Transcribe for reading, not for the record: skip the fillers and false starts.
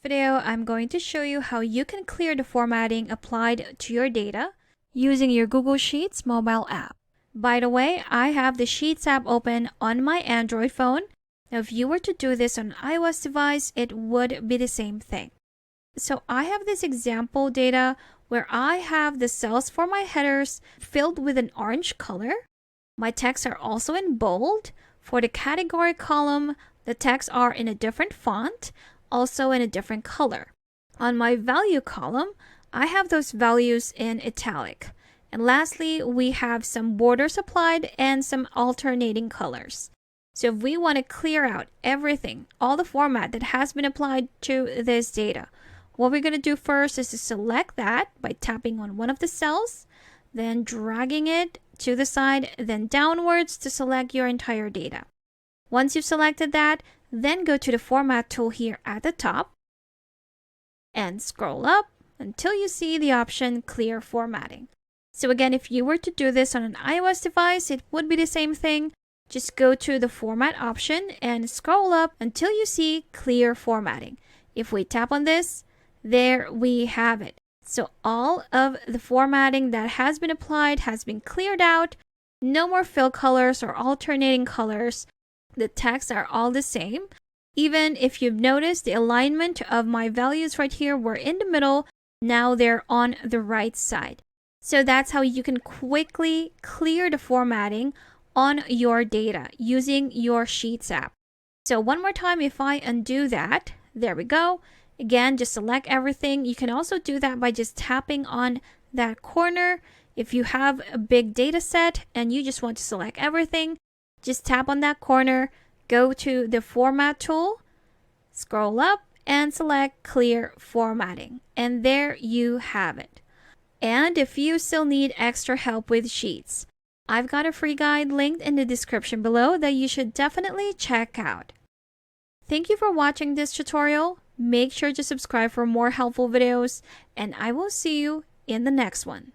video, I'm going to show you how you can clear the formatting applied to your data using your Google Sheets mobile app. By the way, I have the Sheets app open on my Android phone. Now, if you were to do this on an iOS device, it would be the same thing. So I have this example data where I have the cells for my headers filled with an orange color. My texts are also in bold. For the category column, the texts are in a different font, also in a different color. On my value column, I have those values in italic. And lastly, we have some borders applied and some alternating colors. So if we want to clear out everything, all the format that has been applied to this data, what we're going to do first is to select that by tapping on one of the cells, then dragging it to the side, then downwards to select your entire data. Once you've selected that, then go to the Format tool here at the top and scroll up until you see the option Clear Formatting. So again, if you were to do this on an iOS device, it would be the same thing. Just go to the Format option and scroll up until you see Clear Formatting. If we tap on this, there we have it. So all of the formatting that has been applied has been cleared out. No more fill colors or alternating colors. The texts are all the same. Even if you've noticed, the alignment of my values right here were in the middle. Now they're on the right side. So that's how you can quickly clear the formatting on your data using your Sheets app. So one more time, if I undo that, there we go. Again, just select everything. You can also do that by just tapping on that corner. If you have a big data set and you just want to select everything, just tap on that corner, go to the Format tool, scroll up, and select Clear Formatting. And there you have it. And if you still need extra help with Sheets, I've got a free guide linked in the description below that you should definitely check out. Thank you for watching this tutorial. Make sure to subscribe for more helpful videos, and I will see you in the next one.